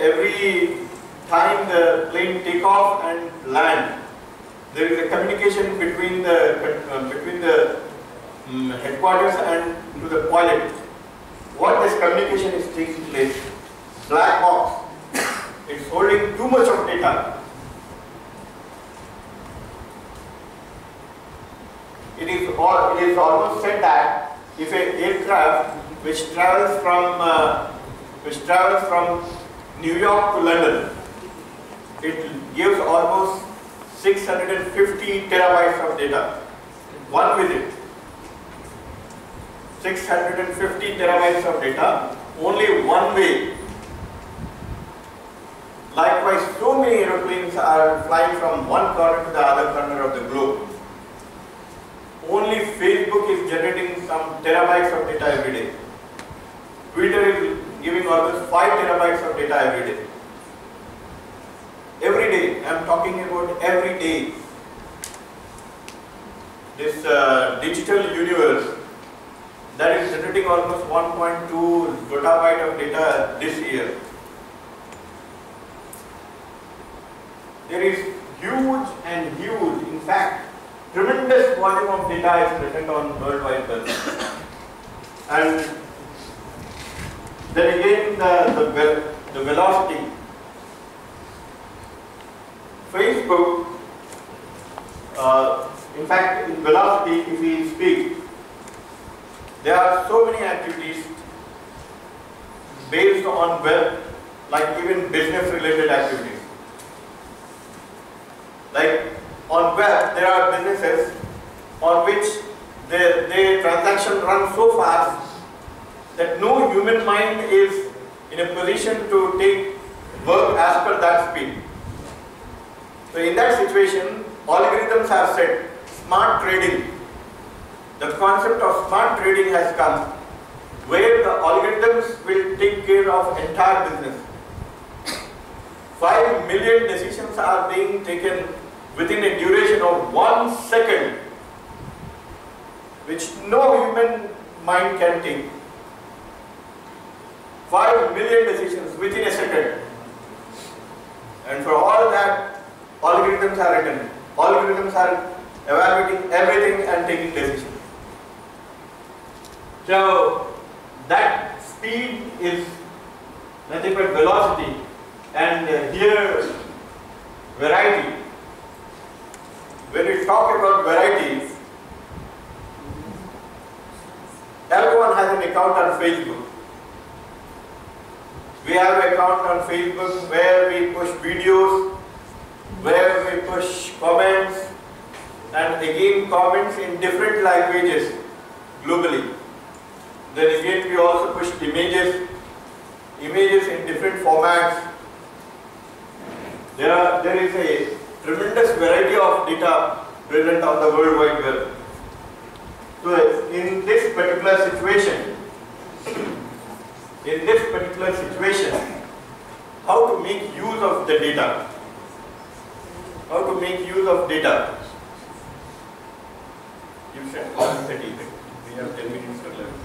Every time the plane take off and land, there is a communication between the headquarters and to the pilot. What this communication is taking place? Black box. It's holding too much of data. It is almost said that if an aircraft which travels from New York to London, it gives almost 650 terabytes of data. One visit. 650 terabytes of data, only one way. Likewise, so many aeroplanes are flying from one corner to the other corner of the globe. Only Facebook is generating some terabytes of data every day. Twitter is giving almost 5 terabytes of data every day. Every day, I am talking about every day. This digital universe that is generating almost 1.2 petabyte of data this year. There is huge, in fact, tremendous volume of data is present on World Wide Web. And then again the velocity. Facebook, in fact, in velocity, if we speak, there are so many activities based on web, like even business related activities. Like on web, there are businesses on which the transaction runs so fast that no human mind is in a position to take work as per that speed. So in that situation, algorithms have said smart trading. The concept of smart trading has come, where the algorithms will take care of entire business. 5 million decisions are being taken within a duration of 1 second, which no human mind can take. 5 million decisions within a second. And for all that, algorithms are written. Algorithms are evaluating everything and taking decisions. So that speed is nothing but velocity, and here variety. When we talk about variety, everyone has an account on Facebook. We have an account on Facebook where we push videos, where we push comments, and again comments in different languages globally. Then again we also push images in different formats. There is a tremendous variety of data present on the World Wide Web. So in this particular situation, how to make use of the data? How to make use of data? You said 1:30. We have 10 minutes for lunch.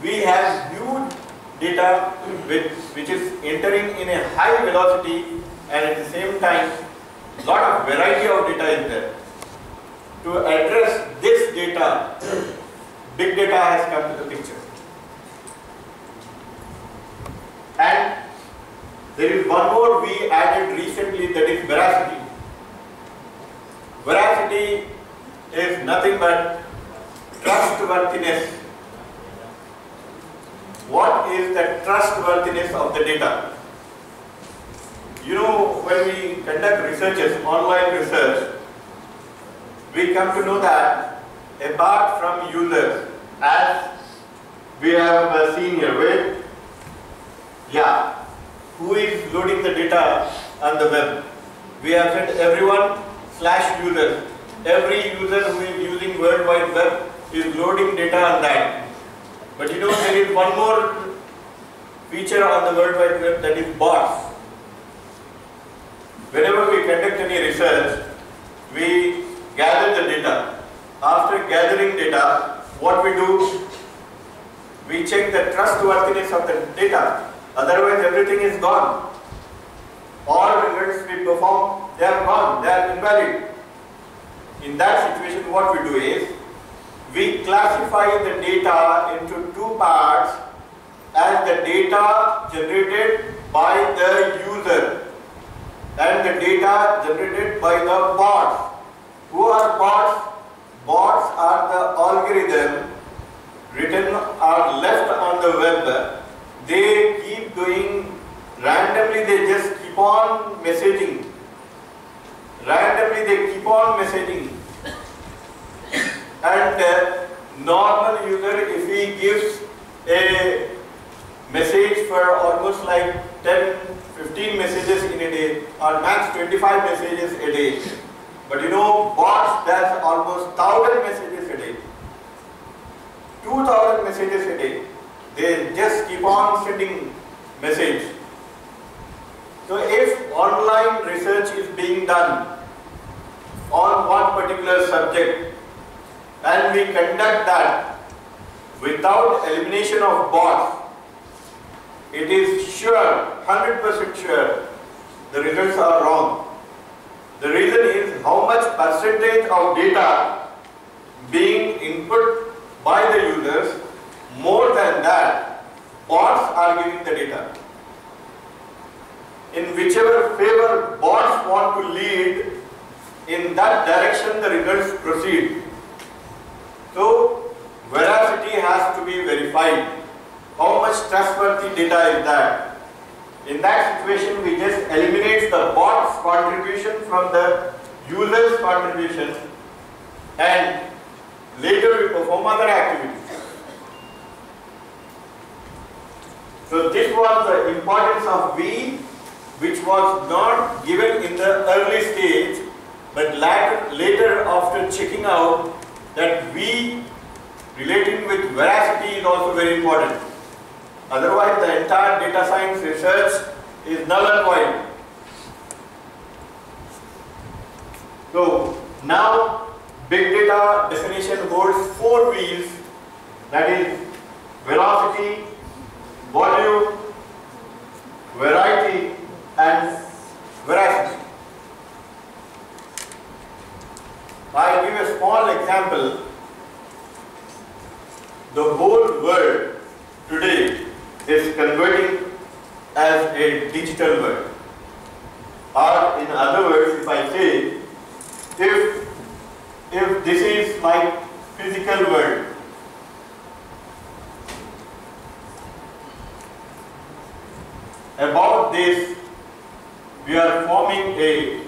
We have huge data which is entering in a high velocity, and at the same time lot of variety of data is there. To address this data, big data has come to the picture. And there is one more we added recently, that is veracity. Veracity is nothing but trustworthiness. What is the trustworthiness of the data? You know, when we conduct researches, online research, we come to know that apart from users, as we have seen here, who is loading the data on the web? We have said everyone/users. Every user who is using World Wide Web is loading data on that. But you know, there is one more feature on the World Wide Web, that is bots. Whenever we conduct any research, we gather the data. After gathering data, what we do? We check the trustworthiness of the data. Otherwise, everything is gone. All results we perform, they are gone, they are invalid. In that situation, what we do is, we classify the data into two parts as the data generated by the user and the data generated by the bots. Who are bots? Bots are the algorithm written or left on the web. They keep doing randomly, they just keep on messaging. Randomly they keep on messaging. And the normal user, if he gives a message for almost like 10, 15 messages in a day, or max 25 messages a day. But you know, bots does almost 1000 messages a day. 2000 messages a day. They just keep on sending message. So if online research is being done on one particular subject and we conduct that without elimination of bots, it is sure, 100% sure, the results are wrong. The reason is how much percentage of data being input by the users, more than that, bots are giving the data. In whichever favor bots want to lead, in that direction the results proceed. So, veracity has to be verified. How much trustworthy data is that? In that situation, we just eliminate the bot's contribution from the user's contribution and later we perform other activities. So this was the importance of V, which was not given in the early stage, but later after checking out that V relating with veracity is also very important. Otherwise, the entire data science research is null and void. So, now big data definition holds 4 V's, that is velocity, volume, variety and veracity. I give a small example. The whole world today is converting as a digital world. Or in other words, if I say, if this is my physical world, about this we are forming a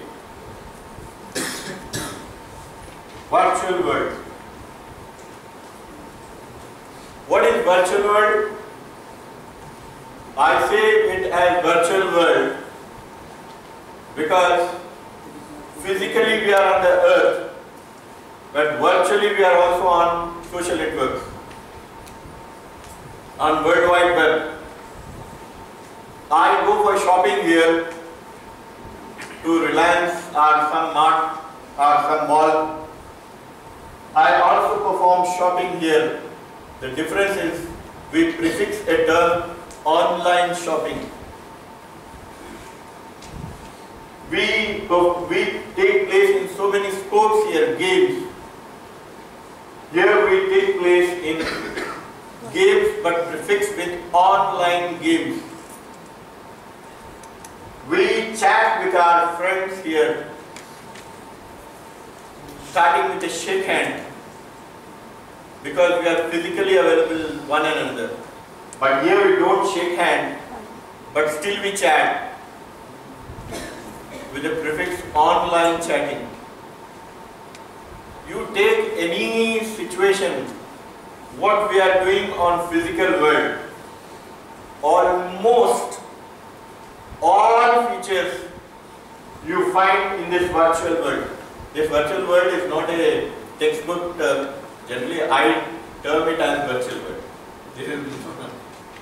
virtual world. What is virtual world? I say it as virtual world because physically we are on the earth, but virtually we are also on social networks, on World Wide Web. I go for shopping here to Reliance or some mart or some mall. I also perform shopping here. The difference is we prefix a term online shopping. We take place in so many sports here, games. Here we take place in games but prefixed with online games. We chat with our friends here, starting with a shake hand, because we are physically available one another. But here we don't shake hand, but still we chat with the prefix online chatting. You take any situation, what we are doing on physical world, almost all features you find in this virtual world. This virtual world is not a textbook term. Generally, I term it as virtual world. This is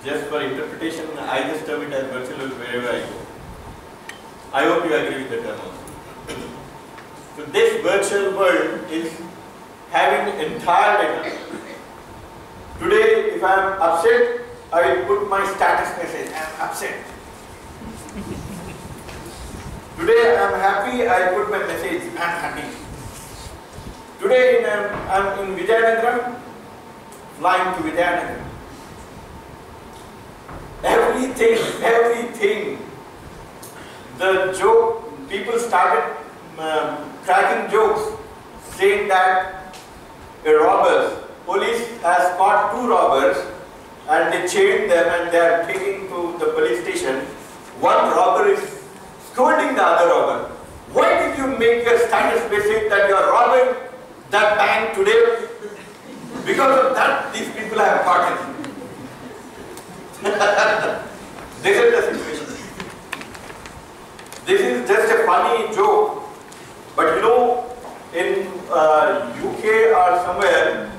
just for interpretation. I just term it as virtual world wherever I go. I hope you agree with the term also. So this virtual world is having entire data. Today, if I am upset, I will put my status message, I am upset. Today I am happy, I put my message, I am happy. Today I am in Vijayanagaram, flying to Vijayanagaram. Everything. The joke, people started cracking jokes, saying that police has caught 2 robbers and they chained them and they are taking to the police station. One robber is scolding the other robber. Why did you make a status message that you are robbing that bank today? Because of that, these people have caught him. This is the situation. This is just a funny joke, but you know, in UK or somewhere,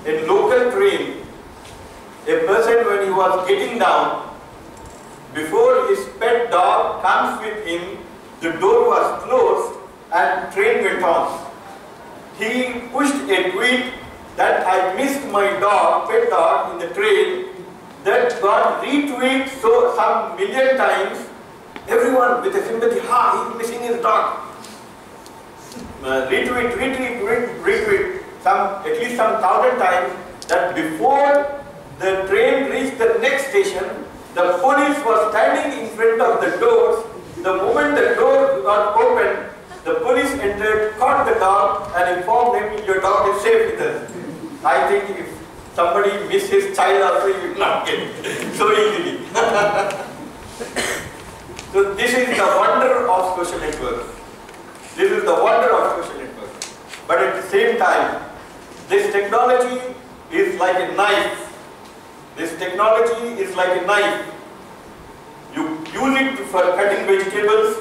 in local train, a person when he was getting down, before his pet dog comes with him, the door was closed and train went on. He pushed a tweet that I missed my dog, pet dog in the train, that got retweeted so some million times. Everyone with a sympathy, he's missing his dog. Retweet, at least some 1,000 times, that before the train reached the next station, the police was standing in front of the doors. The moment the door got opened, the police entered, caught the dog and informed him, your dog is safe with us. I think if somebody missed his child also, he will not get it so easily. So this is the wonder of social networks. This is the wonder of social networks. But at the same time, this technology is like a knife. This technology is like a knife. You use it for cutting vegetables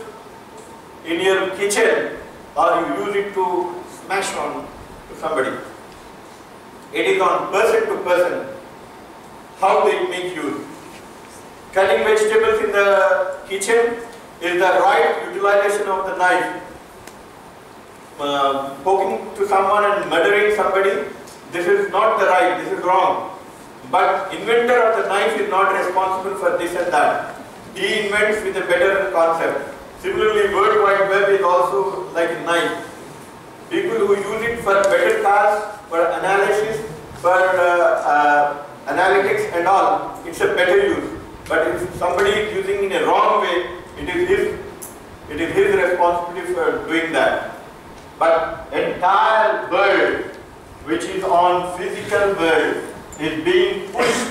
in your kitchen, or you use it to smash on to somebody. It is on person to person how they make use. Cutting vegetables in the kitchen is the right utilization of the knife. Poking to someone and murdering somebody, this is not the right, this is wrong. But inventor of the knife is not responsible for this and that. He invents with a better concept. Similarly, World Wide Web is also like a knife. People who use it for better cars, for analysis, for analytics and all, it's a better use. But if somebody is using in a wrong way, it is his responsibility for doing that. But entire world, which is on physical world, is being pushed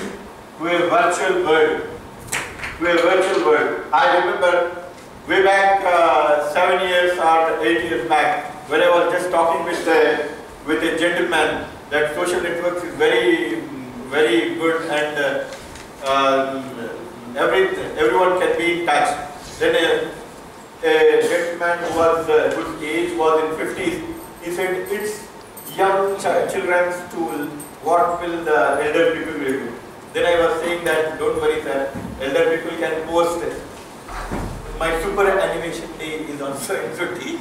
to a virtual world. I remember way back 7 years or 8 years back, when I was just talking with a gentleman that social networks is very, very good and everyone can be in touch. Then a gentleman whose age was in 50s, he said, it's young children's tool, what will the elder people do? Then I was saying that, don't worry sir, elder people can post it. My super animation day is on so-and-so-day.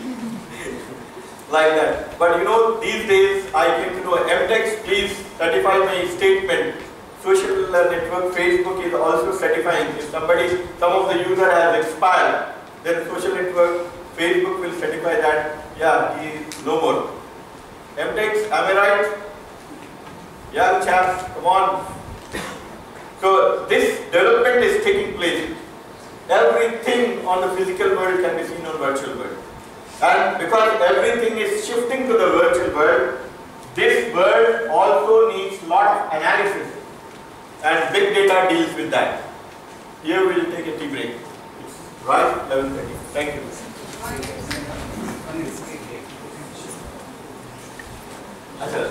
Like that. But you know, these days I came to know, MTech, please certify my statement. Social network, Facebook is also certifying. If some of the user has expired, then social network, Facebook will certify that, yeah, he is no more. MTech, am I right? Young chaps, come on. So this development is taking place. Everything on the physical world can be seen on virtual world. And because everything is shifting to the virtual world, this world also needs a lot of analysis. And big data deals with that. Here we will take a tea break. It's right 11:30. Thank you. Achha,